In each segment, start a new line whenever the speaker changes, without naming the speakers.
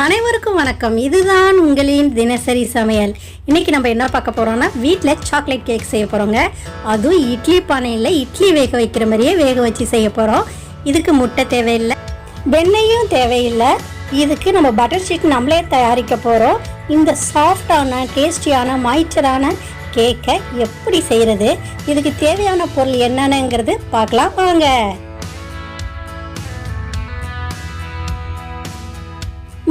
அனைவருக்கும் வணக்கம். இதுதான் உங்களின் தினசரி சமையல். இன்றைக்கி நம்ம என்ன பார்க்க போகிறோம்னா, வீட்டில் சாக்லேட் கேக் செய்ய போகிறோங்க. அதுவும் இட்லி பானையில் இட்லி வேக வைக்கிற மாதிரியே வேக வச்சு செய்ய போகிறோம். இதுக்கு முட்டை தேவையில்லை, வெண்ணெயும் தேவையில்லை. இதுக்கு நம்ம பட்டர் ஷீட் நம்மளே தயாரிக்க போகிறோம். இந்த சாஃப்டான டேஸ்டியான மாய்ச்சரான கேக்கை எப்படி செய்கிறது, இதுக்கு தேவையான பொருள் என்னென்னங்கிறது பார்க்கலாம் வாங்க.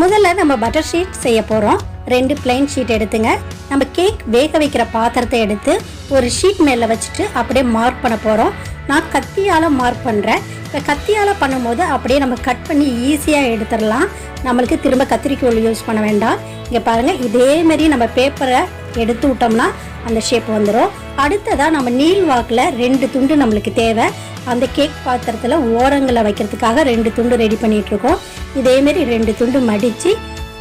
முதல்ல நம்ம பட்டர் ஷீட் செய்ய போகிறோம். 2 பிளைன் ஷீட் எடுத்துங்க. நம்ம கேக் வேக வைக்கிற பாத்திரத்தை எடுத்து ஒரு ஷீட் மேலே வச்சுட்டு அப்படியே மார்க் பண்ண போகிறோம். நான் கத்தியால் மார்க் பண்ணுறேன். இப்போ கத்தியால் பண்ணும்போது அப்படியே நம்ம கட் பண்ணி ஈஸியாக எடுத்துடலாம். நம்மளுக்கு திரும்ப கத்திரிக்கோல் யூஸ் பண்ண வேண்டாம். இங்கே பாருங்கள், இதேமாரி நம்ம பேப்பரை எடுத்து விட்டோம்னா அந்த ஷேப் வந்துடும். அடுத்ததாக நம்ம நீள் வாக்கில் 2 துண்டு நம்மளுக்கு தேவை. அந்த கேக் பாத்திரத்தில் ஓரங்களை வைக்கிறதுக்காக 2 துண்டு ரெடி பண்ணிகிட்ருக்கோம். இதேமாரி 2 துண்டு மடித்து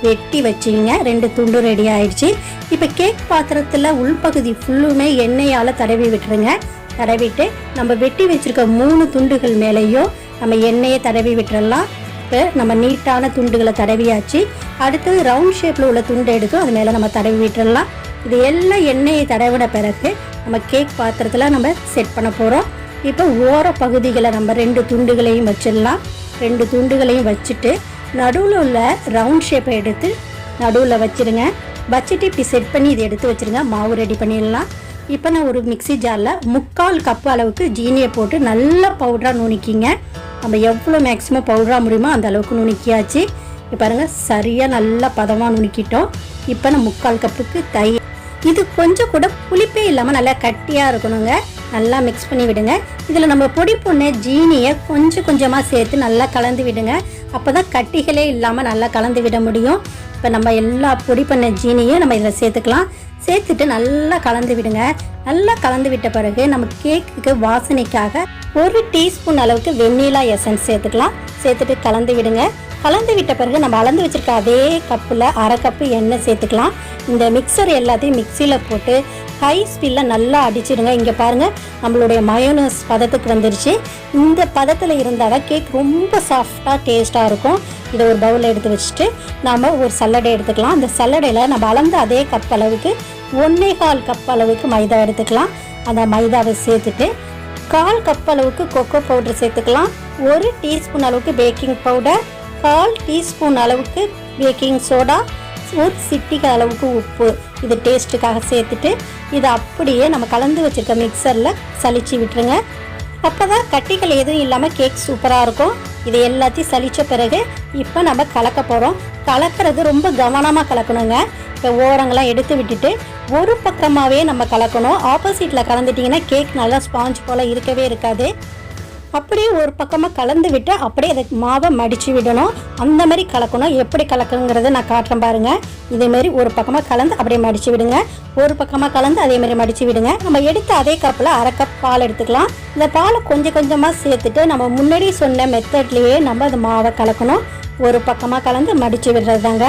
வெட்டி வச்சுங்க. 2 துண்டு ரெடி ஆயிடுச்சு. இப்போ கேக் பாத்திரத்தில் உள்பகுதி ஃபுல்லுமே எண்ணெயால் தடவி விட்டுருங்க. தடவிட்டு நம்ம வெட்டி வச்சுருக்க 3 துண்டுகள் மேலேயும் நம்ம எண்ணெயை தடவி விட்டுறலாம். இப்போ நம்ம நீட்டான துண்டுகளை தடவியாச்சு. அடுத்தது ரவுண்ட் ஷேப்பில் உள்ள துண்டு எடுத்து அது மேலே நம்ம தடவி விட்டுறலாம். இது எல்லாம் எண்ணெயை தடவின பிறகு நம்ம கேக் பாத்திரத்தில் நம்ம செட் பண்ண போகிறோம். இப்போ ஓர பகுதிகளை நம்ம 2 துண்டுகளையும் வச்சிடலாம். 2 துண்டுகளையும் வச்சுட்டு நடுவில் உள்ள ரவுண்ட் ஷேப்பை எடுத்து நடுவில் வச்சுருங்க. வச்சுட்டு இப்படி செட் பண்ணி இதை எடுத்து வச்சுருங்க. மாவு ரெடி பண்ணிடலாம். இப்போ நான் ஒரு மிக்ஸி ஜாரில் 3/4 கப்பு அளவுக்கு ஜீனியை போட்டு நல்லா பவுடராக நுணுக்கிங்க. நம்ம எவ்வளோ மேக்ஸிமம் பவுடராக முடியுமோ அந்த அளவுக்கு நுணுக்கியாச்சு. இப்போ பாருங்கள், சரியாக நல்லா பதமாக நுணுக்கிட்டோம். இப்போ நான் 3/4 கப்புக்கு தயிர். இது கொஞ்சம் கூட புளிப்பே இல்லாமல் நல்லா கட்டியாக இருக்கணுங்க. நல்லா மிக்ஸ் பண்ணி விடுங்க. இதில் நம்ம பொடி பண்ண ஜீனியை கொஞ்சம் கொஞ்சமாக சேர்த்து நல்லா கலந்து விடுங்க. அப்போ தான் கட்டிகளே இல்லாமல் நல்லா கலந்து விட முடியும். இப்போ நம்ம எல்லா பொடி பண்ண ஜீனியும் நம்ம இதில் சேர்த்துக்கலாம். சேர்த்துட்டு நல்லா கலந்து விடுங்க. நல்லா கலந்து விட்ட பிறகு நம்ம கேக்குக்கு வாசனைக்காக 1 டீஸ்பூன் அளவுக்கு வெண்ணிலா எசன்ஸ் சேர்த்துக்கலாம். சேர்த்துட்டு கலந்து விடுங்க. கலந்து விட்ட பிறகு நம்ம அளந்து வச்சுருக்க அதே கப்பில் 1/2 கப்பு எண்ணெய் சேர்த்துக்கலாம். இந்த மிக்சர் எல்லாத்தையும் மிக்சியில் போட்டு ஹை ஸ்பீடில் நல்லா அடிச்சிடுங்க. இங்கே பாருங்கள், நம்மளுடைய மயோனஸ் பதத்துக்கு வந்துருச்சு. இந்த பதத்தில் இருந்தால் தான் கேக் ரொம்ப சாஃப்டாக டேஸ்ட்டாக இருக்கும். இதை ஒரு பவுலில் எடுத்து வச்சுட்டு நாம் ஒரு சல்லடை எடுத்துக்கலாம். அந்த சல்லடையில் நம்ம அளந்த அதே கப் அளவுக்கு 1/4 கப் அளவுக்கு மைதா எடுத்துக்கலாம். அந்த மைதாவை சேர்த்துட்டு 1/4 கப் அளவுக்கு கொக்கோ பவுடர் சேர்த்துக்கலாம். 1 டீஸ்பூன் அளவுக்கு பேக்கிங் பவுடர், 1/4 டீஸ்பூன் அளவுக்கு பேக்கிங் சோடா, 1 சிட்டிகை அளவுக்கு உப்பு, இது டேஸ்ட்டுக்காக சேர்த்துட்டு இதை அப்படியே நம்ம கலந்து வச்சுருக்க மிக்சரில் சலிச்சு விட்டுருங்க. அப்போ தான் கட்டிகள் எதுவும் இல்லாமல் கேக் சூப்பராக இருக்கும். இதை எல்லாத்தையும் சலித்த பிறகு இப்போ நம்ம கலக்க போகிறோம். கலக்கிறது ரொம்ப கவனமாக கலக்கணுங்க. இப்போ ஓரங்கள்லாம் எடுத்து விட்டுட்டு ஒரு பக்கமாகவே நம்ம கலக்கணும். ஆப்போசிட்டில் கலந்துட்டிங்கன்னா கேக் நல்லா ஸ்பாஞ்ச் போல் இருக்கவே இருக்காது. அப்படியே ஒரு பக்கமாக கலந்து விட்டு அப்படியே அதை மாவை மடித்து விடணும். அந்த மாதிரி கலக்கணும். எப்படி கலக்குங்கிறத நான் காட்டுறேன் பாருங்கள். இதேமாரி ஒரு பக்கமாக கலந்து அப்படியே மடித்து விடுங்க. ஒரு பக்கமாக கலந்து அதேமாரி மடித்து விடுங்க. நம்ம எடுத்த அதே கப்பில் 1/2 கப் பால் எடுத்துக்கலாம். இந்த பாலை கொஞ்சம் கொஞ்சமாக சேர்த்துட்டு நம்ம முன்னாடி சொன்ன மெத்தட்லேயே நம்ம அந்த மாவை கலக்கணும். ஒரு பக்கமாக கலந்து மடித்து விடுறது தாங்க.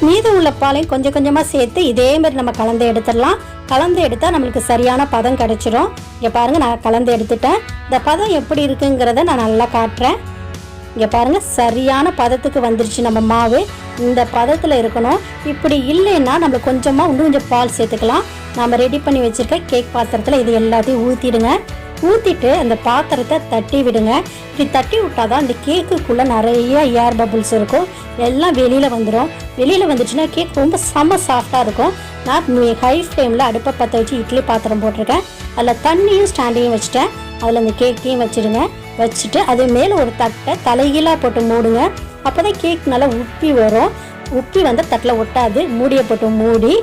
மீதம் உள்ள பாலையும் கொஞ்சம் கொஞ்சமாக சேர்த்து இதேமாரி நம்ம கலந்து எடுத்துடலாம். கலந்து எடுத்தால் நம்மளுக்கு சரியான பதம் கிடச்சிரும். இங்கே பாருங்கள், நான் கலந்து எடுத்துட்டேன். இந்த பதம் எப்படி இருக்குங்கிறத நான் நல்லா காட்டுறேன். இங்கே பாருங்கள், சரியான பதத்துக்கு வந்துருச்சு நம்ம மாவு. இந்த பதத்தில் இருக்கணும். இப்படி இல்லைன்னா நம்ம கொஞ்சமாக கொஞ்சம் பால் சேர்த்துக்கலாம். நம்ம ரெடி பண்ணி வச்சுருக்க கேக் பாத்திரத்தில் இது எல்லாத்தையும் ஊற்றிடுங்க. ஊற்றிட்டு அந்த பாத்திரத்தை தட்டி விடுங்க. இப்படி தட்டி விட்டால் தான் இந்த கேக்குக்குள்ளே நிறைய ஏர் பபுள்ஸ் இருக்கும். எல்லாம் வெளியில் வந்துடும். வெளியில் வந்துச்சுன்னா கேக் ரொம்ப செம்ம சாஃப்டாக இருக்கும். நான் ஹை ஃப்ளேமில் அடுப்பை பற்ற வச்சு இட்லி பாத்திரம் போட்டிருக்கேன். அதில் தண்ணியும் ஸ்டாண்டையும் வச்சுட்டேன். அதில் அந்த கேக்கையும் வச்சுடுங்க. வச்சுட்டு அது மேலே ஒரு தட்டை தலைகீழாக போட்டு மூடுங்க. அப்போ தான் கேக் நல்லா உப்பி வரும். உப்பி வந்து தட்டில் ஒட்டாது. மூடியை போட்டு மூடி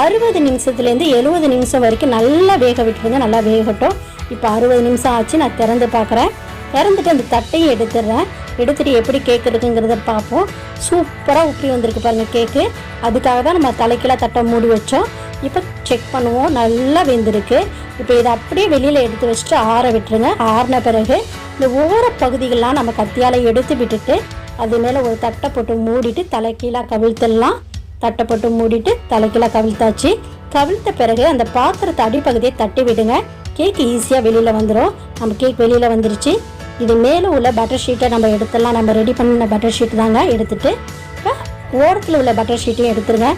60 நிமிஷத்துலேருந்து 70 நிமிஷம் வரைக்கும் நல்லா வேக விட்டுருங்க. நல்லா வேகட்டும். இப்போ 60 நிமிஷம் ஆச்சு. நான் திறந்து பார்க்குறேன். திறந்துட்டு அந்த தட்டையும் எடுத்துடுறேன். எடுத்துகிட்டு எப்படி கேக் இருக்குங்கிறத பார்ப்போம். சூப்பராக உப்பி வந்திருக்கு பாருங்கள் கேக்கு. அதுக்காக தான் நம்ம தலைக்கீழாக தட்டை மூடி வச்சோம். இப்போ செக் பண்ணுவோம். நல்லா வெந்திருக்கு. இப்போ இதை அப்படியே வெளியில் எடுத்து வச்சுட்டு ஆற விட்டுருங்க. ஆறின பிறகு இந்த ஒவ்வொரு பகுதிகளெலாம் நம்ம கத்தியால் எடுத்து விட்டுட்டு அது மேலே ஒரு தட்டை போட்டு மூடிட்டு தலைக்கீழாக கவிழ்த்துடலாம். தட்டை போட்டு மூடிட்டு தலைக்கீழாக கவிழ்த்தாச்சு. கவிழ்த்த பிறகு அந்த பாத்திரத்தை அடிப்பகுதியை தட்டி விடுங்க. கேக் ஈஸியாக வெளியில் வந்துடும். நம்ம கேக் வெளியில் வந்துருச்சு. இது மேலே உள்ள பட்டர் ஷீட்டை நம்ம எடுத்துடலாம். நம்ம ரெடி பண்ணின பட்டர் ஷீட் தாங்க எடுத்துகிட்டு இப்போ ஓரத்தில் உள்ள பட்டர் ஷீட்டையும் எடுத்துருங்க.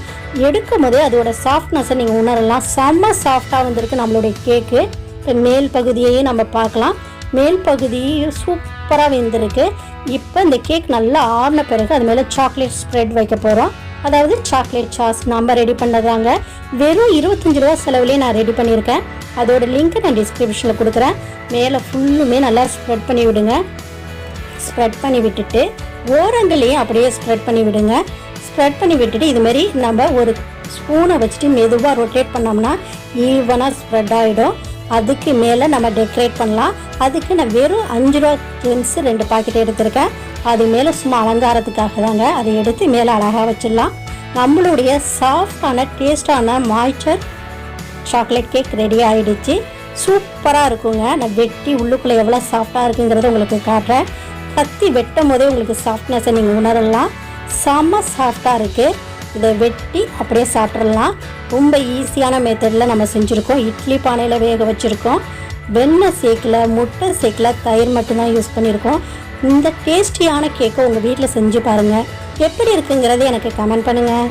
எடுக்கும் போதே அதோட சாஃப்ட்னஸை நீங்கள் உணரலாம். செம்ம சாஃப்டாக வந்திருக்கு நம்மளுடைய கேக்கு. இப்போ மேல் பகுதியையும் நம்ம பார்க்கலாம். மேல் பகுதியும் சூப்பராக வெந்திருக்கு. இப்போ இந்த கேக் நல்லா ஆறின பிறகு அது மேலே சாக்லேட் ஸ்ப்ரெட் வைக்க போகிறோம். அதாவது சாக்லேட் சாஸ் நம்ம ரெடி பண்ணதாங்க. வெறும் 25 ரூபா செலவுலேயே நான் ரெடி பண்ணியிருக்கேன். அதோட லிங்க்கை நான் டிஸ்கிரிப்ஷனில் கொடுக்குறேன். மேலே ஃபுல்லுமே நல்லா ஸ்ப்ரெட் பண்ணி விடுங்க. ஸ்ப்ரெட் பண்ணி விட்டுட்டு ஓரங்களையும் அப்படியே ஸ்ப்ரெட் பண்ணி விடுங்க. ஸ்ப்ரெட் பண்ணி விட்டுட்டு இதுமாரி நம்ம ஒரு ஸ்பூனை வச்சுட்டு மெதுவாக ரொட்டேட் பண்ணோம்னா ஈவனாக ஸ்ப்ரெட் ஆகிடும். அதுக்கு மேலே நம்ம டெக்கரேட் பண்ணலாம். அதுக்கு நான் வெறும் 5 ரூபா ஜெம்ஸு 2 பாக்கெட் எடுத்திருக்கேன். அது மேலே சும்மா அலங்காரத்துக்காக தாங்க. அதை எடுத்து மேலே அழகாக வச்சிடலாம். நம்மளுடைய சாஃப்டான டேஸ்டான மாய்ச்சர் சாக்லேட் கேக் ரெடி ஆகிடுச்சு. சூப்பராக இருக்குங்க. நான் வெட்டி உள்ளுக்குள்ளே எவ்வளோ சாஃப்டாக இருக்குங்கிறத உங்களுக்கு காட்டுறேன். கத்தி வெட்டும் போதே உங்களுக்கு சாஃப்ட்னஸை நீங்கள் உணரலாம். செம்ம சாஃப்டாக இருக்குது. இதை வெட்டி அப்படியே சாப்பிட்றலாம். ரொம்ப ஈஸியான மெத்தடில் நம்ம செஞ்சுருக்கோம். இட்லி பானையில் வேக வச்சுருக்கோம். வெண்ணெய் சேர்க்கல, முட்டை சேர்க்கல, தயிர் மட்டும்தான் யூஸ் பண்ணியிருக்கோம். இந்த டேஸ்டியான கேக்கை உங்கள் வீட்டில் செஞ்சு பாருங்கள். எப்படி இருக்குங்கிறத எனக்கு கமெண்ட் பண்ணுங்கள்.